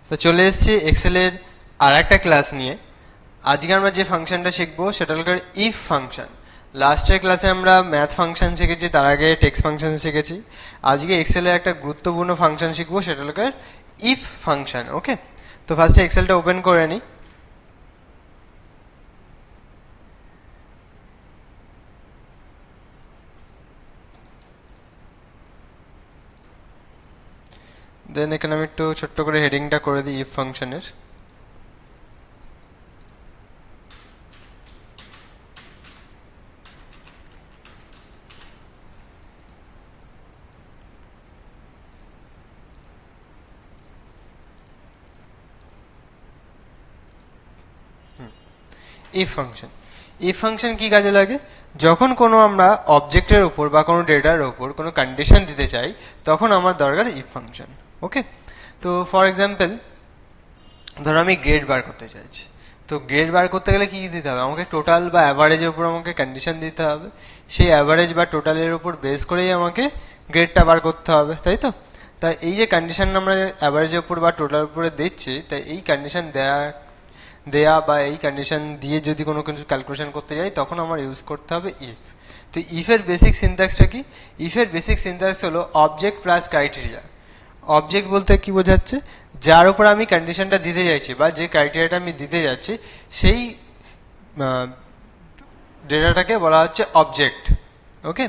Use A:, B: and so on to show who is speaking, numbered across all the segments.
A: তো চলে এসেছি এক্সেলের আর একটা ক্লাস নিয়ে। আজকে আমরা যে ফাংশনটা শিখবো সেটা হলো ইফ ফাংশন। লাস্টের ক্লাসে আমরা ম্যাথ ফাংশন শিখেছি, তার আগে টেক্সট ফাংশন শিখেছি। আজকে এক্সেলের একটা গুরুত্বপূর্ণ ফাংশন শিখবো, সেটা হলো ইফ ফাংশন। ওকে, তো ফার্স্টে এক্সেলটা ওপেন করে নিই। দেন এখানে আমি একটু ছোট্ট করে হেডিংটা করে দিই ইফ ফাংশনের। ইফ ফাংশন, ইফ ফাংশন কি কাজে লাগে? যখন কোনো আমরা অবজেক্টের উপর বা কোনো ডেটার উপর কোনো কন্ডিশন দিতে চাই, তখন আমার দরকার ইফ ফাংশন। ওকে, তো ফর এক্সাম্পল ধরো আমি গ্রেড বার করতে চাইছি। তো গ্রেড বার করতে গেলে কি দিতে হবে? আমাকে টোটাল বা অ্যাভারেজের উপর আমাকে কন্ডিশন দিতে হবে। সেই অ্যাভারেজ বা টোটালের উপর বেস করেই আমাকে গ্রেডটা বার করতে হবে, তাই তো? তাই এই যে কন্ডিশন আমরা অ্যাভারেজের উপর বা টোটালের উপরে দিচ্ছি, তাই এই কন্ডিশন দেয়া বা এই কন্ডিশন দিয়ে যদি কোনো কিছু ক্যালকুলেশন করতে যাই, তখন আমার ইউজ করতে হবে ইফ। তো ইফের বেসিক সিনট্যাক্সটা কি? ইফের বেসিক সিনট্যাক্স হলো অবজেক্ট প্লাস ক্রাইটেরিয়া। অবজেক্ট বলতে কি বোঝাচ্ছে? যার উপর আমি কন্ডিশনটা দিতে যাচ্ছি বা যে ক্রাইটেরিয়াটা আমি দিতে যাচ্ছি, সেই ডেটাটাকে বলা হচ্ছে অবজেক্ট। ওকে,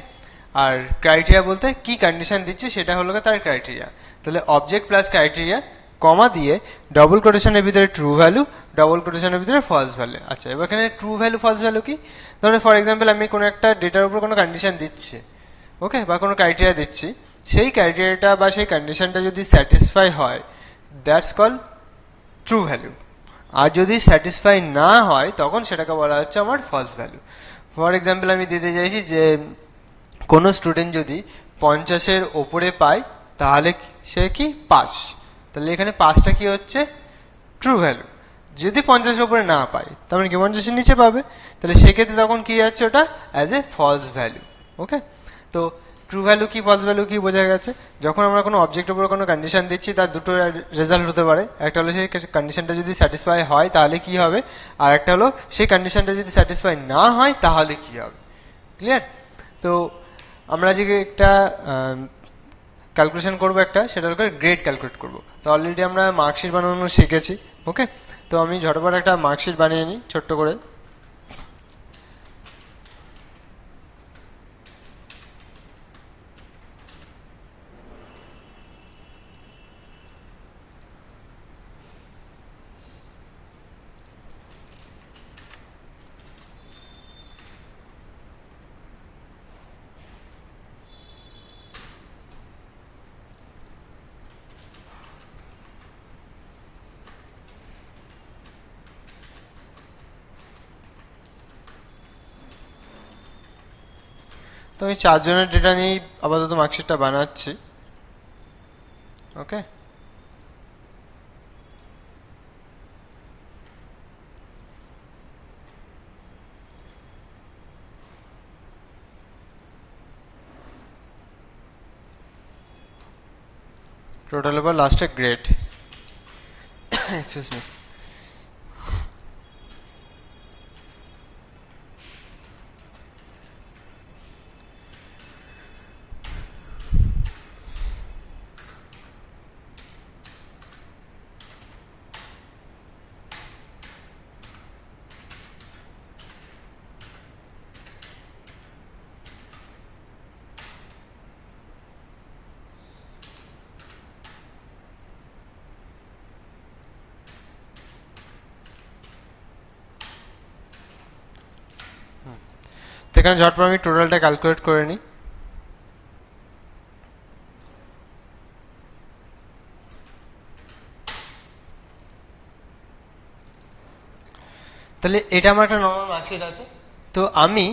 A: আর ক্রাইটেরিয়া বলতে কি কন্ডিশন দিচ্ছে সেটা হলো তার ক্রাইটেরিয়া। তাহলে অবজেক্ট প্লাস ক্রাইটেরিয়া কমা দিয়ে ডবল কোটেশনের ভিতরে ট্রু ভ্যালু, ডবল কোটেশনের ভিতরে ফলস ভ্যালু। আচ্ছা, এবার এখানে ট্রু ভ্যালু ফলস ভ্যালু কি? ধরো ফর এক্সাম্পল আমি কোনো একটা ডেটার উপর কোনো কন্ডিশন দিচ্ছি, ওকে, বা কোনো ক্রাইটেরিয়া দিচ্ছি, সেই ক্রাইটেরিয়াটা বা সেই কন্ডিশনটা যদি স্যাটিসফাই হয়, দ্যাটস কল ট্রু ভ্যালু। আর যদি স্যাটিসফাই না হয়, তখন সেটাকে বলা হচ্ছে আমার ফলস ভ্যালু। ফর এক্সাম্পল আমি দিতে চাইছি যে কোনো স্টুডেন্ট যদি 50-এর ওপরে পায়, তাহলে সে কি পাস। তাহলে এখানে পাসটা কি হচ্ছে? True value. যদি 50-এর ওপরে না পায়, তার মানে কি 50-এর নিচে পাবে, তাহলে সেক্ষেত্রে তখন কি যাচ্ছে ওটা অ্যাজ এ ফলস ভ্যালু। ওকে, তো ট্রু ভ্যালু কি ফলস ভ্যালু কি বোঝা গেছে? যখন আমরা কোনো অবজেক্টের উপর কোনো কন্ডিশন দিচ্ছি, তার দুটো রেজাল্ট হতে পারে। একটা হলো সেই কন্ডিশনটা যদি স্যাটিসফাই হয় তাহলে কি হবে, আর একটা হলো সেই কন্ডিশনটা যদি স্যাটিসফাই না হয় তাহলে কি হবে। ক্লিয়ার? তো আমরা যে একটা ক্যালকুলেশন করবো একটা, সেটা হলো গ্রেড ক্যালকুলেট করবো। তো অলরেডি আমরা মার্কশিট বানানো শিখেছি। ওকে, তো আমি ঝটপট একটা মার্কশিট বানিয়ে নিই ছোট্ট করে। তো আমি 4 জনের ডেটা নিয়েই আপাতত মার্কশিটটা বানাচ্ছি। ওকে, টোটাল এবার লাস্টে গ্রেড। Excuse me. তো এখানে ঝটপট আমি টোটালটা ক্যালকুলেট করে নিই। তাহলে এটা আমার একটা নর্মাল মার্কশিট আছে। তো আমি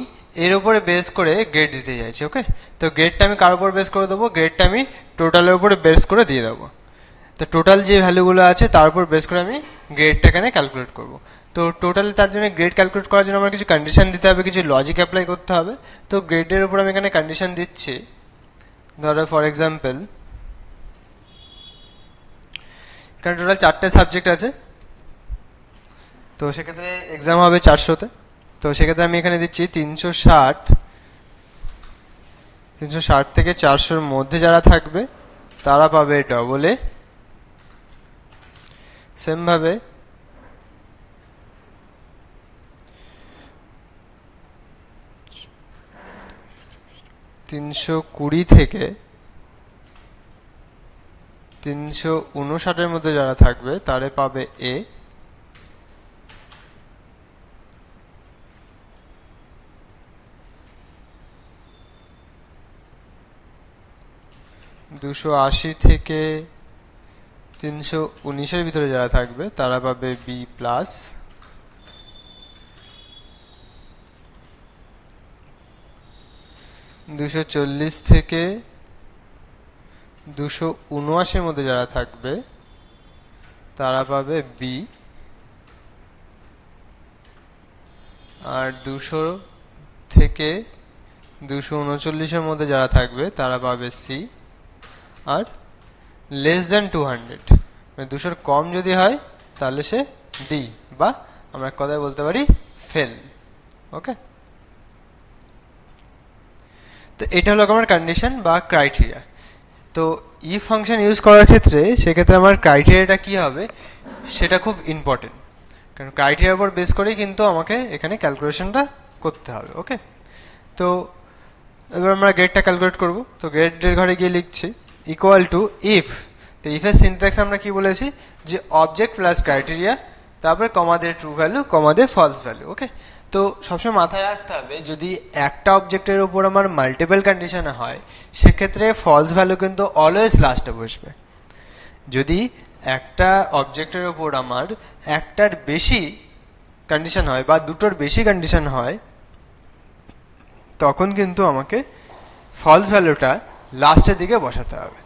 A: এর উপরে বেস করে গ্রেড দিতে চাইছি। ওকে, তো গ্রেডটা আমি কার উপর বেস করে দেবো? গ্রেডটা আমি টোটালের উপরে বেস করে দিয়ে দেবো। তো টোটাল যে ভ্যালুগুলো আছে তার উপর বেস করে আমি গ্রেডটা এখানে ক্যালকুলেট করবো। তো টোটাল তার জন্য গ্রেড ক্যালকুলেট করার জন্য আমার কিছু কন্ডিশন দিতে হবে, কিছু লজিক অ্যাপ্লাই করতে হবে। তো গ্রেডের উপর আমি এখানে কন্ডিশন দিচ্ছি। ধরো ফর এক্সাম্পল কারণ টোটাল 4টে সাবজেক্ট আছে, তো সেক্ষেত্রে এক্সাম হবে 400তে। তো সেক্ষেত্রে আমি এখানে দিচ্ছি 360 থেকে 400-র মধ্যে যারা থাকবে তারা পাবে ডবল এ। সেম ভাবে 320 থেকে 359-এর মধ্যে যারা থাকবে তারা পাবে এ। দুশো 80 থেকে 319-এর ভিতরে যারা থাকবে তারা পাবে বি প্লাস। 240 থেকে 279-এর মধ্যে যারা থাকবে তারা পাবে বি। আর 200 থেকে 239-এর মধ্যে যারা থাকবে তারা পাবে সি। আর লেস দেন 200 মানে 200-র কম যদি হয় তাহলে সে ডি, বা আমরা এক কথায় বলতে পারি ফেল। ওকে, তো এটা হলো আমার কন্ডিশন বা ক্রাইটেরিয়া। তো ইফ ফাংশন ইউজ করার ক্ষেত্রে সেক্ষেত্রে আমার ক্রাইটেরিয়াটা কি হবে সেটা খুব ইম্পর্টেন্ট, কারণ ক্রাইটেরিয়ার উপর বেস করেই কিন্তু আমাকে এখানে ক্যালকুলেশনটা করতে হবে। ওকে, তো এবার আমরা গ্রেডটা ক্যালকুলেট করব। তো গ্রেডের ঘরে গিয়ে লিখছি ইকুয়াল টু ইফ। তো ইফের সিনট্যাক্স আমরা কি বলেছি যে অবজেক্ট প্লাস ক্রাইটেরিয়া, তারপরে কমা দিয়ে ট্রু ভ্যালু, কমা দিয়ে ফলস ভ্যালু। ওকে, তো সবসময় মাথায় রাখতে হবে যদি একটা অবজেক্টের উপর আমার মাল্টিপল কন্ডিশন হয় সেক্ষেত্রে ফলস ভ্যালু কিন্তু অলওয়েজ লাস্টে বসবে। যদি একটা অবজেক্টের উপর আমার একটার বেশি কন্ডিশন হয় বা দুটোর বেশি কন্ডিশন হয় তখন কিন্তু আমাকে ফলস ভ্যালুটা লাস্টের দিকে বসাতে হবে।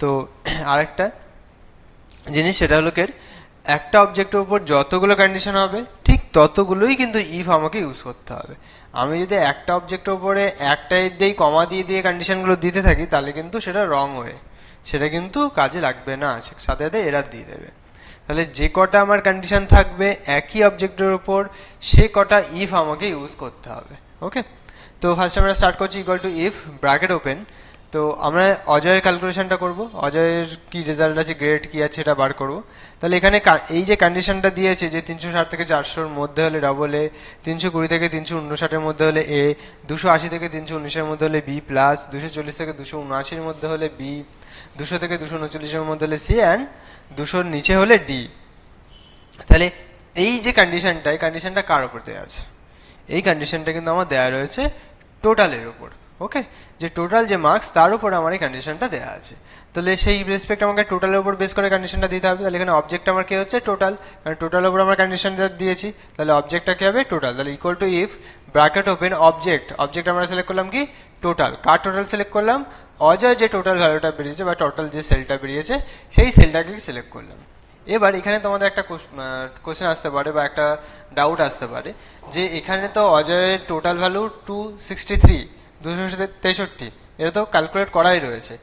A: তো আরেকটা জিনিস সেটা হলো কি একটা অবজেক্টের উপর যতগুলো কন্ডিশন হবে ঠিক ততগুলোই কিন্তু ইফ আমাকে ইউজ করতে হবে। আমি যদি একটা অবজেক্টের উপরে একটা ইফ দিয়েই কমা দিয়ে দিয়ে কন্ডিশনগুলো দিতে থাকি তাহলে কিন্তু সেটা রং হয়ে, সেটা কিন্তু কাজে লাগবে না, সাথে সাথে এরার দিয়ে দেবে। তাহলে যে কটা আমার কন্ডিশন থাকবে একই অবজেক্টের উপর সে কটা ইফ আমাকে ইউজ করতে হবে। ওকে, তো ফার্স্ট আমরা স্টার্ট করছি equal to if bracket open. তো আমরা অজয়ের ক্যালকুলেশনটা করব, অজয়ের কি রেজাল্ট আছে গ্রেড কি আছে এটা বার করব। তাহলে এখানে এই যে কন্ডিশনটা দিয়েছে যে 360 থেকে 400-র মধ্যে হলে ডবল এ, 320 থেকে 359-এর মধ্যে হলে এ, 280 থেকে 319-এর মধ্যে হলে বি প্লাস, 240 থেকে 279-এর মধ্যে হলে বি, 200 থেকে 239-এর মধ্যে হলে সি, অ্যান্ড 200-র নিচে হলে ডি। তাহলে এই যে কন্ডিশনটা, এই কন্ডিশনটা কার উপর দেওয়া আছে? এই কন্ডিশনটা কিন্তু আমার দেওয়া রয়েছে টোটালের উপর। ওকে, যে টোটাল যে মার্কস তার উপর আমার এই কন্ডিশনটা দেওয়া আছে। তাহলে সেই রেসপেক্ট আমাকে টোটালের উপর বেস করে কন্ডিশনটা দিতে হবে। তাহলে এখানে অবজেক্ট আমার কি হচ্ছে টোটাল, কারণ টোটালের উপর আমরা কন্ডিশনটা দিয়েছি, তাহলে অবজেক্টটা কি হবে টোটাল। তাহলে equal to if bracket open object, object আমরা সিলেক্ট করলাম কি টোটাল। কার টোটাল সিলেক্ট করলাম? অজয় যে টোটাল ভ্যালুটা বেরিয়েছে বা টোটাল যে সেলটা বেরিয়েছে সেই সেলটাকে সিলেক্ট করলাম। এবার এখানে তোমাদের একটা কোশ্চেন আসতে পারে বা একটা ডাউট আসতে পারে যে এখানে তো অজয়ের টোটাল ভ্যালু 263, 263, এটা তো ক্যালকুলেট করাই রয়েছে।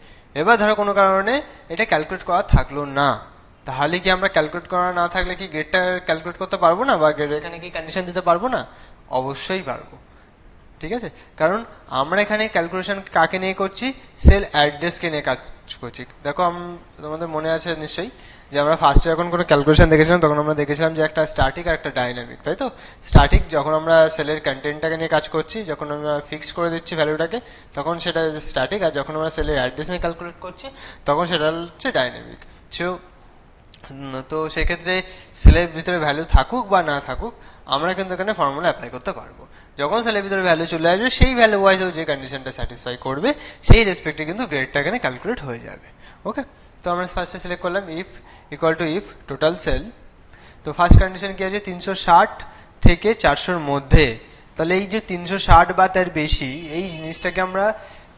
A: এবার ধরো কোনো কারণে এটা ক্যালকুলেট করা থাকলো না, তাহলে কি আমরা ক্যালকুলেট করা না থাকলে কি গ্রেডটা ক্যালকুলেট করতে পারবো না বা গ্রেড এখানে কি কন্ডিশন দিতে পারবো না? অবশ্যই পারবো, ঠিক আছে, কারণ আমরা এখানে ক্যালকুলেশন কাকে নিয়ে করছি? সেল অ্যাড্রেসকে নিয়ে কাজ করছি। দেখো তোমাদের মনে আছে নিশ্চয়ই যে আমরা ফার্স্টে যখন কোনো ক্যালকুলেশন দেখেছিলাম তখন আমরা দেখেছিলাম যে একটা স্ট্যাটিক আর একটা ডাইনামিক, তাই তো? স্ট্যাটিক যখন আমরা সেলের কন্টেন্টটাকে নিয়ে কাজ করছি, যখন আমরা ফিক্স করে দিচ্ছি ভ্যালুটাকে তখন সেটা স্ট্যাটিক, আর যখন আমরা সেলের অ্যাড্রেস নিয়ে ক্যালকুলেট করছি তখন সেটা হচ্ছে ডাইনামিক। তো সেক্ষেত্রে সেলের ভিতরে ভ্যালু থাকুক বা না থাকুক আমরা কিন্তু এখানে ফর্মুলা অ্যাপ্লাই করতে পারবো। যখন সেলের ভিতরে ভ্যালু চলে আসবে সেই ভ্যালু ওয়াইজও যে কন্ডিশনটা স্যাটিসফাই করবে সেই রেসপেক্টে কিন্তু গ্রেডটা এখানে ক্যালকুলেট হয়ে যাবে। ওকে, তো আমরা ফার্স্টে সিলেক্ট করলাম if equal to if total sell. তো ফার্স্ট কন্ডিশন কি আছে? 360 থেকে 400-র মধ্যে। তাহলে এই যে 360 বা তার বেশি এই জিনিসটাকে আমরা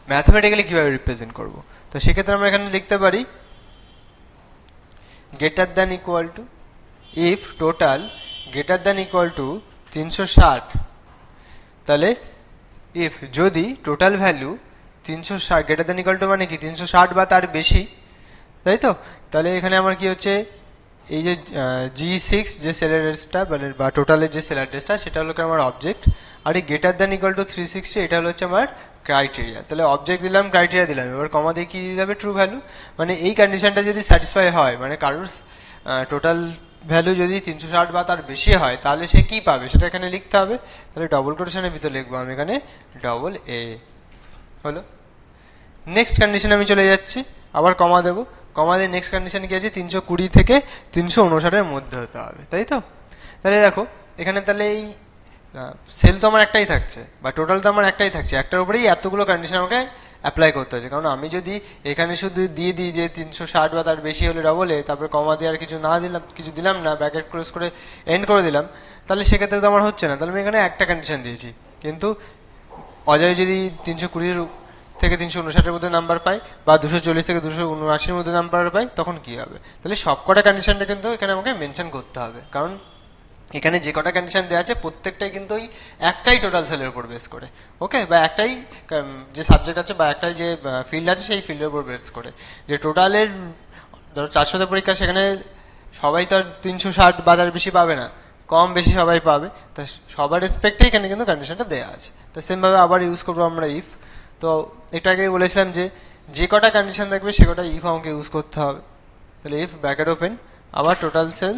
A: ম্যাথমেটিক্যালি কিভাবে রিপ্রেজেন্ট করব? তো সেক্ষেত্রে আমরা এখানে লিখতে পারি greater than equal to if total greater than equal to 360। তাহলে ইফ যদি total value 360 greater than equal to মানে কি 360 বা তার বেশি, তাই তো? তাহলে এখানে আমার কি হচ্ছে এই যে G6 যে সেল অ্যাড্রেসটা বা টোটালের যে সেল অ্যাড্রেসটা সেটা হলো আমার অবজেক্ট, আর এই গ্রেটার দ্যান ইকুয়াল টু 360 এটা হলো হচ্ছে আমার ক্রাইটেরিয়া। তাহলে অবজেক্ট দিলাম, ক্রাইটেরিয়া দিলাম, এবার কমা দিয়ে কি দিতে হবে, ট্রু ভ্যালু। মানে এই কন্ডিশনটা যদি স্যাটিসফাই হয়, মানে কারোর টোটাল ভ্যালু যদি 360 বা তার বেশি হয়, তাহলে সে কি পাবে সেটা এখানে লিখতে হবে। তাহলে ডবল কোটেশনের ভিতরে লিখবো আমি এখানে ডবল এ। হলো। নেক্সট কন্ডিশন আমি চলে যাচ্ছি, আবার কমা দেবো, কমা দিয়ে নেক্সট কন্ডিশন কি আছে, 320 থেকে 359 মধ্যে হতে হবে, তাই তো? তাহলে দেখো এখানে তাহলে এই সেল তো আমার একটাই থাকছে, বা টোটাল তো আমার একটাই থাকছে, একটার উপরেই এতগুলো কন্ডিশন আমাকে অ্যাপ্লাই করতে হচ্ছে। কারণ আমি যদি এখানে শুধু দিয়ে দিই যে 360 বা তার বেশি হলে ডবল এ, তারপরে কমা দিয়ে আর কিছু না দিলাম, কিছু দিলাম না, ব্র্যাকেট ক্লোজ করে এন্ড করে দিলাম, তাহলে সেক্ষেত্রে তো আমার হচ্ছে না। তাহলে আমি এখানে একটা কন্ডিশন দিয়েছি, কিন্তু অজয় যদি 320 থেকে 359 মধ্যে নাম্বার পাই, বা 240 থেকে 279 মধ্যে নাম্বার পাই, তখন কি হবে? তাহলে সবকটা কন্ডিশনটা কিন্তু এখানে আমাকে মেনশন করতে হবে, কারণ এখানে যে কটা কন্ডিশন দেওয়া আছে প্রত্যেকটাই কিন্তু ওই একটাই টোটাল সেলের উপর বেস করে, ওকে, বা একটাই যে সাবজেক্ট আছে বা একটাই যে ফিল্ড আছে সেই ফিল্ডের উপর বেস করে। যে টোটালের ধরো 400তে পরীক্ষা, সেখানে সবাই তো আর 360 বা তার বেশি পাবে না, কম বেশি সবাই পাবে, তা সবার রেসপেক্টে এখানে কিন্তু কন্ডিশনটা দেওয়া আছে। তো সেমভাবে আবার ইউজ করবো আমরা ইফ। তো একটু আগে বলেছিলাম যে যে কটা কন্ডিশন থাকবে সে কটা ইফ আমাকে ইউজ করতে হবে। তাহলে ইফ ব্র্যাকেট ওপেন, আবার total sell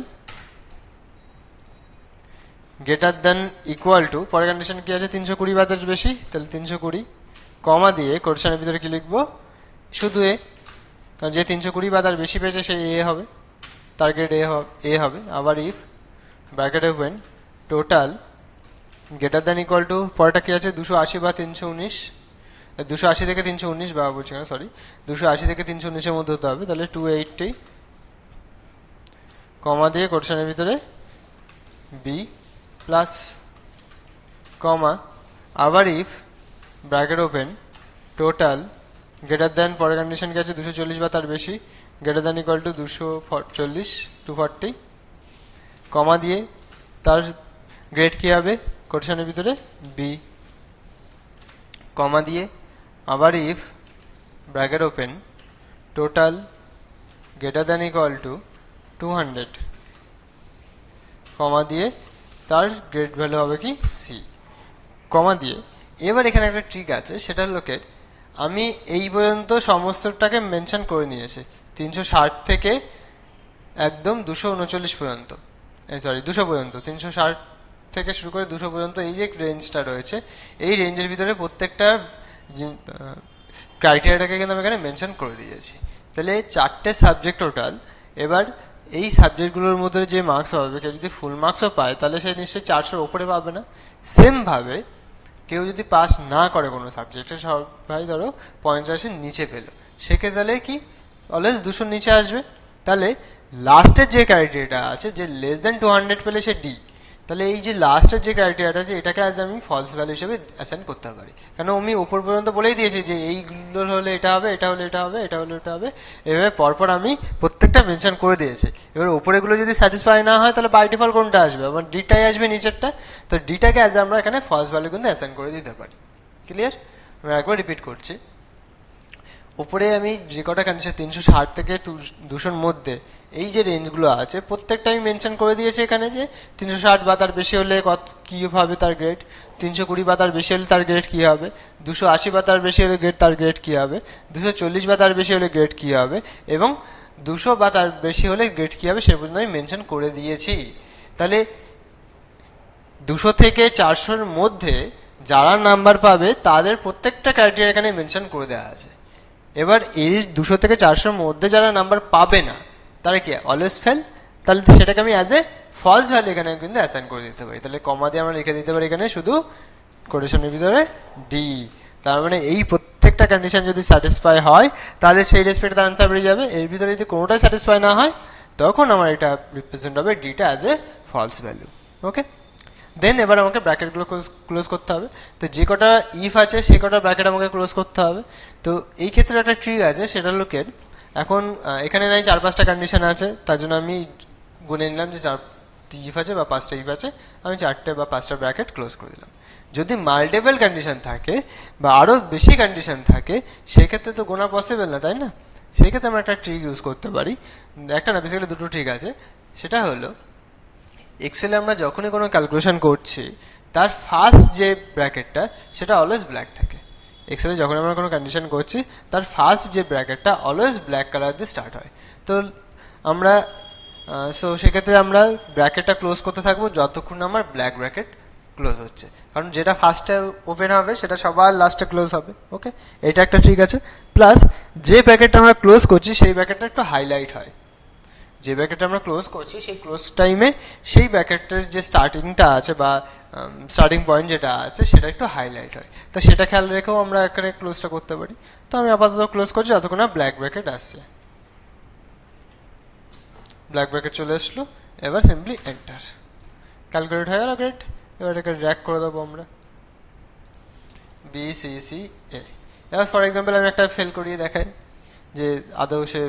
A: greater than equal to, পরের কন্ডিশন কি আছে, 320 বা তার বেশি, তাহলে 320, কমা দিয়ে কোটেশনের ভিতরে কি লিখবো, শুধু এ, কারণ যে 320 বা তার বেশি পেয়েছে সেই এ হবে, টার্গেট এ হবে। আবার if bracket open total greater than equal to, পরেরটা কি আছে, 280 বা 319, 280 থেকে 319 বা বলছি না, সরি, 280 থেকে 319 মধ্যে হতে হবে, তাহলে 280, কমা দিয়ে কোটেশনের ভিতরে বি প্লাস, কমা, আবার if bracket open total greater than, পরের কন্ডিশন কি আছে, 240 বা তার বেশি, গ্রেটার দেন ইকুয়াল টু 240, 240, কমা দিয়ে তার গ্রেড কি হবে, কোটেশনের ভিতরে বি, কমা দিয়ে আবার if bracket open total greater than equal to 200, কমা দিয়ে তার গ্রেড ভ্যালু হবে কি সি, কমা দিয়ে। এবার এখানে একটা ট্রিক আছে, সেটা হলো আমি এই পর্যন্ত সমস্তটাকে মেনশন করে নিয়েছি, 360 থেকে একদম 239 পর্যন্ত, সরি 200 পর্যন্ত, 360 থেকে শুরু করে 200 পর্যন্ত এই যে রেঞ্জটা রয়েছে, এই রেঞ্জের ভিতরে প্রত্যেকটা ক্রাইটেরিয়াটাকে কিন্তু আমি এখানে মেনশন করে দিয়েছি। তাহলে 4টে সাবজেক্ট টোটাল, এবার এই সাবজেক্টগুলোর মধ্যে যে মার্কস পাবে, কেউ যদি ফুল মার্কসও পায় তাহলে সে নিশ্চয়ই 400-র ওপরে পাবে না। সেমভাবে কেউ যদি পাস না করে কোনো সাবজেক্টে, সবাই ধরো 50-এর নিচে পেলো, সেক্ষেত্রে তাহলে কি অলওয়েজ 200-র নিচে আসবে। তাহলে লাস্টের যে ক্রাইটেরিয়াটা আছে, যে লেস দেন 200 পেলে সে ডি, তাহলে এই যে লাস্টের যে ক্রাইটেরিয়াটা আছে এটাকে আজ আমি ফলস ভ্যালু হিসেবে অ্যাসাইন করতে পারি, কারণ আমি উপর পর্যন্ত বলেই দিয়েছি যে এইগুলো হলে এটা হবে, এটা হলে এটা হবে, এটা হলে এটা হবে, এভাবে পরপর আমি প্রত্যেকটা মেনশন করে দিয়েছি। এবার উপরেগুলো যদি স্যাটিসফাই না হয় তাহলে বাই ডিফল্ট কোনটা আসবে, আবার ডিটাই আসবে নিচেরটা, তো ডিটাকে আজ আমরা এখানে ফলস ভ্যালু কিন্তু অ্যাসাইন করে দিতে পারি। ক্লিয়ার? আমি একবার রিপিট করছি, উপরে আমি যে কটা কন্ডিশন 360 থেকে 200-র মধ্যে এই যে রেঞ্জগুলো আছে প্রত্যেকটা আমি মেনশন করে দিয়েছি এখানে, যে 360 বা তার বেশি হলে কী হবে তার গ্রেড, 320 বা তার বেশি হলে তার গ্রেড কী হবে, 280 বা তার বেশি হলে তার গ্রেড কী হবে, 240 বা তার বেশি হলে গ্রেড কী হবে, এবং 200 বা তার বেশি হলে গ্রেড কী হবে সে পর্যন্ত আমি মেনশন করে দিয়েছি। তাহলে 200 থেকে 400-র মধ্যে যারা নাম্বার পাবে তাদের প্রত্যেকটা ক্রাইটেরিয়া এখানে মেনশন করে দেওয়া আছে। এবার এই 200 থেকে 400-র মধ্যে যারা নাম্বার পাবে না তারা কি অলওয়েজ ফেল, তাহলে সেটাকে আমি অ্যাজ এ ফলস ভ্যালু এখানে কিন্তু অ্যাসাইন করে দিতে পারি। তাহলে কমা দিয়ে আমরা লিখে দিতে পারি এখানে শুধু কোটেশনের ভিতরে ডি, তার মানে এই প্রত্যেকটা কন্ডিশন যদি স্যাটিসফাই হয় তাহলে সেই রেসপেক্টে তার আনসার বেরিয়ে যাবে। এর ভিতরে যদি কোনোটাই স্যাটিসফাই না হয় তখন আমার এটা রিপ্রেজেন্ট হবে ডিটা অ্যাজ এ ফলস ভ্যালু। ওকে, দেন এবার আমাকে ব্র্যাকেটগুলো ক্লোজ করতে হবে। তো যে কটা ইফ আছে সে কটা ব্র্যাকেট আমাকে ক্লোজ করতে হবে। তো এই ক্ষেত্রে একটা ট্রিক আছে, সেটা হলো এখন এখানে নাই 4-5টা কন্ডিশন আছে, তার জন্য আমি গুনে নিলাম যে 4টি ইফ আছে বা 5টা ইফ আছে, আমি 4টে বা 5টা ব্র্যাকেট ক্লোজ করে দিলাম। যদি মাল্টিপল কন্ডিশন থাকে বা আরও বেশি কন্ডিশন থাকে সেক্ষেত্রে তো গোনা পসিবল না, তাই না? সেই ক্ষেত্রে আমরা একটা ট্রিক ইউজ করতে পারি, একটা না বেসিক্যালি দুটো ট্রিক আছে। সেটা হলো এক্সেলে আমরা যখনই কোনো ক্যালকুলেশন করছি তার ফার্স্ট যে ব্র্যাকেটটা সেটা অলওয়েজ ব্ল্যাক থাকে। এক্সেলে যখন আমরা কোনো কন্ডিশন করছি তার ফার্স্ট যে ব্র্যাকেটটা অলওয়েজ ব্ল্যাক কালার দিয়ে স্টার্ট হয়। তো আমরা সো সেক্ষেত্রে আমরা ব্র্যাকেটটা ক্লোজ করতে থাকবো যতক্ষণ না আমার ব্ল্যাক ব্র্যাকেট ক্লোজ হচ্ছে, কারণ যেটা ফার্স্টে ওপেন হবে সেটা সবার লাস্টে ক্লোজ হবে। ওকে, এটা একটা ঠিক আছে। প্লাস যে ব্র্যাকেটটা আমরা ক্লোজ করছি সেই ব্র্যাকেটটা একটু হাইলাইট হয়। যে ব্র্যাকেটটা আমরা ক্লোজ করছি সেই ক্লোজ টাইমে সেই ব্র্যাকেটের যে স্টার্টিংটা আছে বা স্টার্টিং পয়েন্ট যেটা আছে সেটা একটু হাইলাইট হয়। তো সেটা খেয়াল রেখেও আমরা এখানে ক্লোজটা করতে পারি। তো আমি আপাতত ক্লোজ করছি যতক্ষণ না ব্ল্যাক ব্র্যাকেট আসছে। ব্ল্যাক ব্র্যাকেট চলে আসলো, এবার সিম্পলি এন্টার, ক্যালকুলেট হয়ে গেল গ্রেড। এবার এটাকে ড্র্যাগ করে দেবো আমরা BCCA। এবার ফর এক্সাম্পল আমি একটা ফেল করিয়ে দেখাই যে আদৌ সে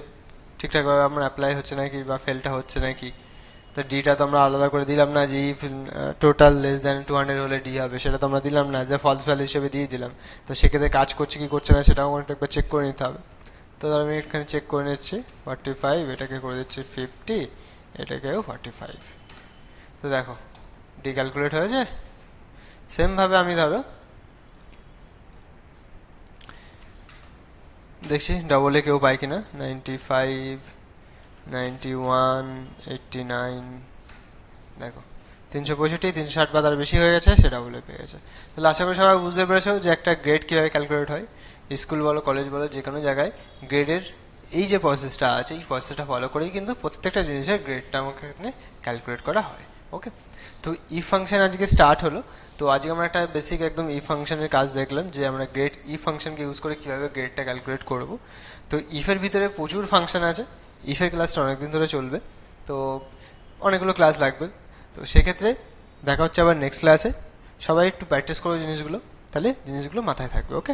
A: ঠিকঠাকভাবে আমার অ্যাপ্লাই হচ্ছে নাকি বা ফেলটা হচ্ছে নাকি। তো ডিটা তো আমরা আলাদা করে দিলাম না যে টোটাল লেস দ্যান 200 হলে ডি হবে, সেটা তো আমরা দিলাম না, যে ফলস ভ্যালু হিসেবে দিয়ে দিলাম। তো সেক্ষেত্রে কাজ করছে কি করছে না সেটাও আমাকে একবার চেক করে নিতে হবে। তো আমি এখানে চেক করে নিচ্ছি 45, এটাকে করে দিচ্ছি 50, এটাকেও 45। তো দেখো ডি ক্যালকুলেট হয়েছে। সেমভাবে আমি ধরো দেখছি ডবলে কেউ পাই কিনা। 95, 91, 89, দেখো 365, 360 বা তার বেশি হয়ে গেছে, সেটা বলে পেয়ে গেছে। তাহলে আশা করি সবাই বুঝতে পেরেছো যে একটা গ্রেড কীভাবে ক্যালকুলেট হয়। স্কুল বলো কলেজ বলো যে কোনো জায়গায় গ্রেডের এই যে প্রসেসটা আছে এই প্রসেসটা ফলো করেই কিন্তু প্রত্যেকটা জিনিসের গ্রেডটা আমাকে এখানে ক্যালকুলেট করা হয়। ওকে, তো ই ফাংশন আজকে স্টার্ট হলো। তো আজকে আমরা একটা বেসিক একদম ই ফাংশনের কাজ দেখলাম যে আমরা গ্রেড ই ফাংশনকে ইউজ করে কীভাবে গ্রেডটা ক্যালকুলেট করব। তো ইফের ভিতরে প্রচুর ফাংশন আছে, ইফের ক্লাসটা অনেকদিন ধরে চলবে, তো অনেকগুলো ক্লাস লাগবে। তো সেক্ষেত্রে দেখা হচ্ছে আবার নেক্সট ক্লাসে। সবাই একটু প্র্যাকটিস করো জিনিসগুলো, তাহলে জিনিসগুলো মাথায় থাকবে। ওকে।